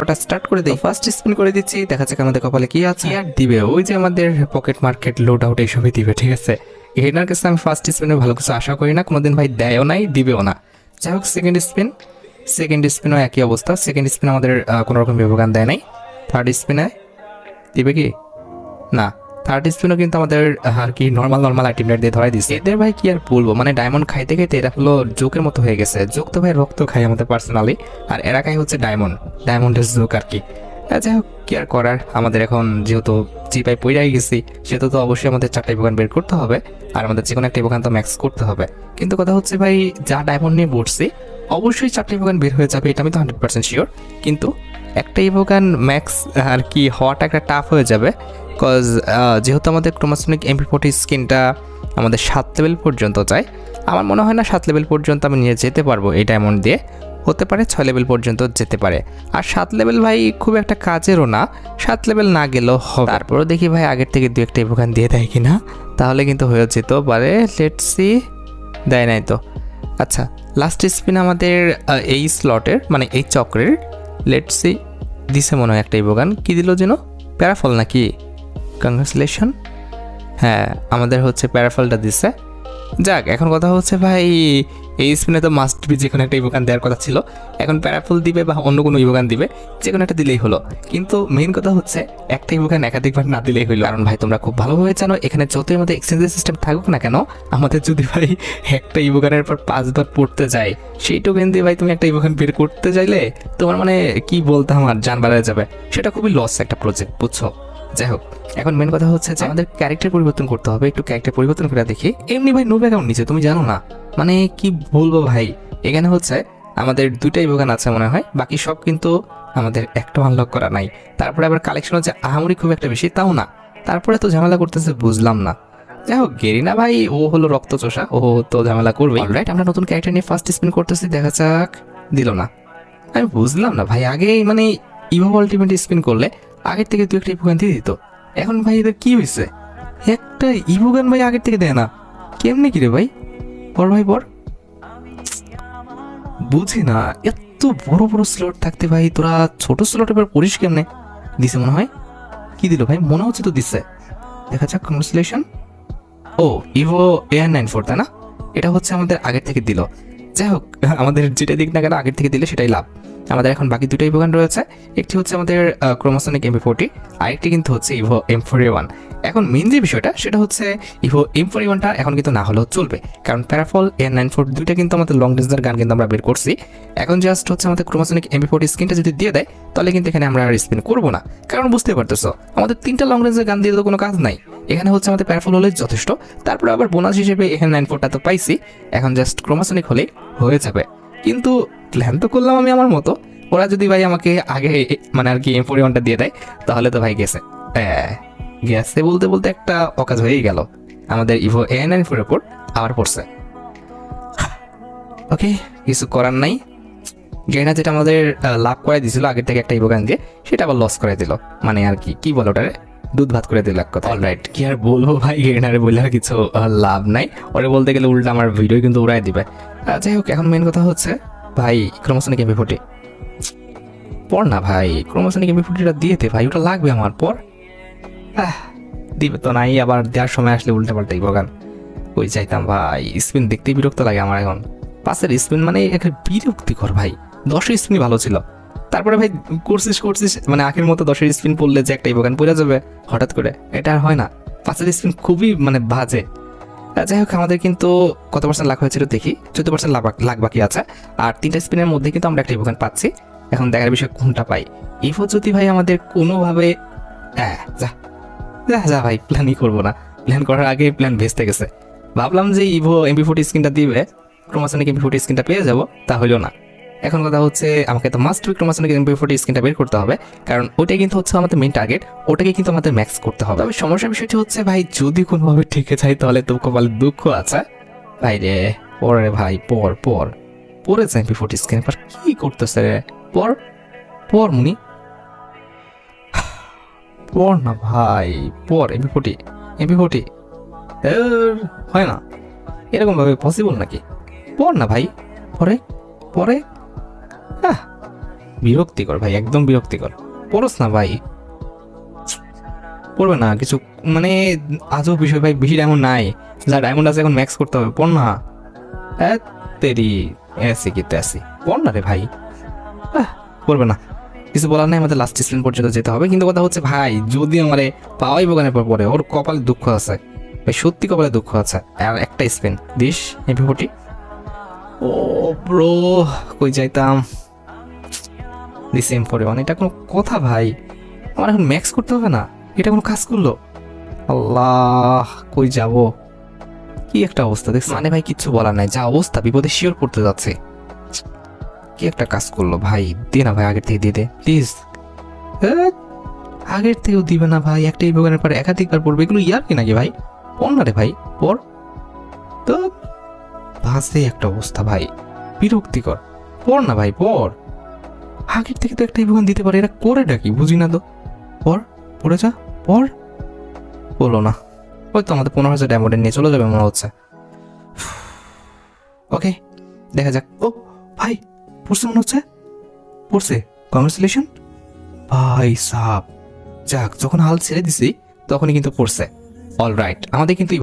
ওটা স্টার্ট করে দেই। ফার্স্ট স্পিন করে দিচ্ছি, দেখা যাক আমাদের কপালে কি আছে। আর দিবে ওই যে আমাদের পকেট মার্কেট লোড আউট এইসবই দিবে, ঠিক আছে। এনার কাছে আমি ফার্স্ট স্পিনে ভালো কিছু আশা করি না, কোনোদিন ভাই দেয়ও নাই দিবেও না। যাই হোক সেকেন্ড স্পিনও একই অবস্থা। সেকেন্ড স্পিন আমাদের কোনো রকম ব্যবধান দেয় নাই। থার্ড স্পিনে দিবে কি না, থার্ড স্পিনও কিন্তু আমাদের আর কি নর্মাল আইটেম রেট দিয়ে ধরাই দিচ্ছে। এদের ভাই কি আর বলবো, মানে ডায়মন্ড খাইতে খাইতে এরা হলো জোকের মতো হয়ে গেছে। জোক তো ভাই রক্ত খাই আমাদের পার্সোনালি, আর এরা খাই হচ্ছে ডায়মন্ডের জোক আর কি। যাই হোক কি আর করার, আমাদের এখন যেহেতু চিপাই পইরাই গেছি, সেহেতু তো অবশ্যই আমাদের 4টা ইভোগান বের করতে হবে, আর আমাদের যে কোনো একটা ইভোগান তো ম্যাক্স করতে হবে। কিন্তু কথা হচ্ছে ভাই, যা ডায়মন্ড নিয়ে বসছি অবশ্যই 4টা ইভোগান বের হয়ে যাবে, এটা আমি তো 100% শিওর। কিন্তু একটা ইভোগান ম্যাক্স আর কি হওয়াটা একটা টাফ হয়ে যাবে, বিকজ যেহেতু আমাদের ক্রোমাসোনিক MP40 স্কিনটা আমাদের 7 লেভেল পর্যন্ত চাই। আমার মনে হয় না 7 লেভেল পর্যন্ত আমি নিয়ে যেতে পারবো এই ডায়মন্ড দিয়ে, হতে পারে 6 লেভেল পর্যন্ত যেতে পারে। আর 7 লেভেল ভাই খুব একটা কাজেরও না, 7 লেভেল না গেলেও হবে। তারপরেও দেখি ভাই আগের থেকে 2-1টা ইভোগান দিয়ে দেয় কিনা, তাহলে কিন্তু হয়ে যেত পারে। লেটস সি, দেয় নাই তো। আচ্ছা, লাস্ট স্পিন আমাদের এই স্লটের মানে এই চক্রের লেটস সি দিছে মনে হয় একটা ইভোগান। কি দিল যেন, প্যারাফল নাকি? কংগ্রেচুলেশন, হ্যাঁ আমাদের হচ্ছে প্যারাফলটা দিচ্ছে। যাক, এখন কথা হচ্ছে ভাই এই স্পিনে তো মাস্ট বি যে কোনো একটা ইভোগান দেওয়ার কথা ছিল। এখন প্যারাফল দিবে বা অন্য কোনো ইভোগান দিবে, যে কোনো একটা দিলেই হলো। কিন্তু মেইন কথা হচ্ছে একটা ইভোগান একাধিকবার না দিলেই হইলো। কারণ ভাই তোমরা খুব ভালোভাবে জানো, এখানে যতই আমাদের এক্সচেঞ্জের সিস্টেম থাকুক না কেন, আমাদের যদি ভাই একটা ইভোগানের পর 5বার পড়তে যায়, সেই টোকেন দিয়ে ভাই তুমি একটা ইভোগান বের করতে চাইলে তোমার মানে কি বলতে আমার জান বাড়ায় যাবে। সেটা খুবই লস একটা প্রজেক্ট, বুঝছো। যাই হোক, এখন মেন কথা হচ্ছে যে আমাদের ক্যারেক্টার পরিবর্তন করতে হবে। একটু ক্যারেক্টার পরিবর্তন করে দেখি। এমনি ভাই নোব অ্যাকাউন্ট নিচে, তুমি জানো না, মানে কি বলবো ভাই। এখানে হচ্ছে আমাদের 2টা ইভোগান আছে মনে হয়, বাকি সব কিন্তু আমাদের একটা আনলক করা নাই। তারপরে আবার কালেকশন হচ্ছে আহামরি খুব একটা বেশি, তাও না। তারপরে তো ঝামেলা করতেছে বুঝলাম না। যাই হোক, গেরিনা ভাই ও হলো রক্তচোষা, ও তো ঝামেলা করবেই। অলরাইট, আমরা নতুন ক্যারেক্টার নিয়ে ফার্স্ট স্পিন করতেছি, দেখা যাক। দিল না। আমি বুঝলাম না ভাই, আগে মানে ইভো আলটিমেট স্পিন করলে আগের থেকে 2-1টা ইভোগান দিয়ে দিত। এখন ভাই এদের কি হয়েছে, একটা ইভোগান ভাই আগের থেকে দেয় না, কেমনে কি রে ভাই? পর ভাই পর, বুঝি না। এত বড় বড় স্লট থাকতে ভাই তোরা ছোট স্লট এবার পড়িস কেমনে? দিছে মনে হয়। কি দিল ভাই? মনে হচ্ছে তো দিচ্ছে, দেখা যাক। কংগ্রেচুলেশন। ও ইভো AR94, তাই না? এটা হচ্ছে আমাদের আগের থেকে দিল। যাই হোক, আমাদের যেটা দিক না কেন আগের থেকে দিলে সেটাই লাভ। আমাদের এখন বাকি 2টা ইভোগান রয়েছে, একটি হচ্ছে আমাদের ক্রোমাসোনিক MP40, আরেকটি কিন্তু হচ্ছে ইভো M41। এখন মেইন যে বিষয়টা সেটা হচ্ছে ইভো M41টা এখন কিন্তু না হলেও চলবে, কারণ প্যারাফল AR94 দুইটা কিন্তু আমাদের লং রেঞ্জের গান কিন্তু আমরা বের করছি। এখন জাস্ট হচ্ছে আমাদের ক্রোমাসোনিক MP40 স্কিনটা যদি দিয়ে দেয়, তাহলে কিন্তু এখানে আমরা আর স্পিন করবো না, কারণ বুঝতে পারতেছো আমাদের 3টা লং রেঞ্জের গান দিয়ে তো কোনো কাজ নাই। এখানে হচ্ছে আমাদের প্যারাফল হলে যথেষ্ট, তারপরে আবার বোনাস হিসেবে AR94টা তো পাইছি, এখন জাস্ট ক্রোমাসোনিক হলেই হয়ে যাবে। কিন্তু প্ল্যান তো করলাম আমি আমার মতো, ওরা যদি ভাই আমাকে আগে মানে আর কি M41টা দিয়ে দেয়, তাহলে তো ভাই গেছে। গেছে বলতে বলতে একটা অকাজ হয়েই গেল, আমাদের ইভো AR94 এর উপর আবার পড়ছে। ওকে, কিছু করার নাই। গেনা যেটা আমাদের লাভ করে দিয়েছিল আগের থেকে একটা ইভোগান দিয়ে, সেটা আবার লস করে দিল, মানে আর কি কি বলো ওটারে, দুধ ভাত করে দিল এক কথা। অলরাইট, কি আর বলবো ভাই, গেনারে বলে আর কিছু লাভ নাই। ওরে বলতে গেলে উল্টা আমার ভিডিও কিন্তু উড়াই দিবে। যাই হোক, এখন মেন কথা হচ্ছে ভাই ক্রোমাসোনিক MP40 পর না ভাই, ক্রোমাসোনিক MP40টা দিয়ে দে ভাই, ওটা লাগবে আমার। পর দিবে তো নাই, আবার দেওয়ার সময় আসলে উল্টা পাল্টা ইভোগান। ওই চাইতাম ভাই, স্পিন দেখতেই বিরক্ত লাগে আমার এখন। 5-এর স্পিন মানে একটা বিরক্তিকর ভাই। 10-এর স্পিনই ভালো ছিল, তারপরে ভাই করছিস মানে আখের মতো 10-এর স্পিন পড়লে যে একটা ইভোগান পড়ে যাবে হঠাৎ করে, এটা আর হয় না। 5-এর স্পিন খুবই মানে বাজে। যাই হোক, আমাদের কিন্তু কত পার্সেন্ট লাভ হয়েছিল দেখি, 14% লাভ বাকি আছে। আর 3টা স্পিনের মধ্যে কিন্তু আমরা একটা ইভোগান পাচ্ছি। এখন দেখার বিষয় কোনটা পাই। ইভো যদি ভাই আমাদের কোনোভাবে যা যা যা ভাই, প্ল্যানই করবো না। প্ল্যান করার আগে প্ল্যান ভেস্তে গেছে। ভাবলাম যে ইভো MP40 স্কিনটা দিবে, ক্রোমাসোনিক MP40 স্কিনটা পেয়ে যাবো, তা হইলো না। এখন কথা হচ্ছে আমাকে তো মাস্ট বি ক্রোমাসোনিক MP40 স্কিনটা বের করতে হবে, কারণ ওটাই কিন্তু হচ্ছে আমাদের মেইন টার্গেট, ওটাকে কিন্তু আমাদের ম্যাক্স করতে হবে। তবে সমস্যার বিষয়টি হচ্ছে ভাই, যদি কোনোভাবে ঠেকে যায় তাহলে তো কপালে দুঃখ আছে ভাই রে। পরে ভাই পরেছে MP40 স্কিন, এবার কি করতেছে রে? পর মুনি, পর না ভাই, পর MP40 হয় না এরকম ভাবে, পসিবল নাকি? পর না ভাই, পরে বিরক্তিকর ভাই, একদম বিরক্তিকর। পড়োস না ভাই, পড়বে না কিছু, মানে আজও বিষয় ভাই, বেশি ডায়মন্ড নাই, যা ডায়মন্ড আছে এখন ম্যাক্স করতে হবে, পড় না। তেরি এসি কি তেসি, পড় না রে ভাই। পড়বে না, কিছু বলার নাই, আমাদের লাস্ট স্পিন পর্যন্ত যেতে হবে। কিন্তু কথা হচ্ছে ভাই, যদি আমারে পাওয়াই বোগানের পর পরে, ওর কপালে দুঃখ আছে ভাই, সত্যি কপালে দুঃখ আছে। আর একটা স্পিন দিস এমপি40। ও ব্রো, কই যাইতাম, দিস M41, এটা কোনো কথা ভাই? আমার এখন ম্যাক্স করতে হবে না, এটা কোনো কাজ করলো? আল্লাহ, কই যাব, কি একটা অবস্থা দেখছ, মানে ভাই কিচ্ছু বলার নাই, যা অবস্থা, বিপদে শিওর পড়তে যাচ্ছে। কি একটা কাজ করলো ভাই, দে না ভাই, আগের থেকে দিয়ে দে প্লিজ। আগের থেকেও দিবে না ভাই, একটা ইভোগানের পর একাধিকবার পড়বে, এগুলো ইয়ার কি নাকি ভাই? পড় না রে ভাই, পড় তো। ভাসে একটা অবস্থা ভাই, বিরক্তিকর। পড় না ভাই, পড়। আগের থেকে তো একটা ইভোগান দিতে পারে, এরা করেটা কি বুঝি না তো। পড়, পড়ে যা, পড়। বলো না, ওই তো আমাদের 15,000 ডায়মন্ড নিয়ে চলে যাবে মনে হচ্ছে। ওকে, দেখা যাক। ও ভাই, পড়ছে মনে হচ্ছে, পড়ছে। কংগ্রেচুলেশন ভাই সাব, যাক, যখন হাল ছেড়ে দিছি তখনই কিন্তু পড়ছে। অলরাইট, আমাদের কিন্তু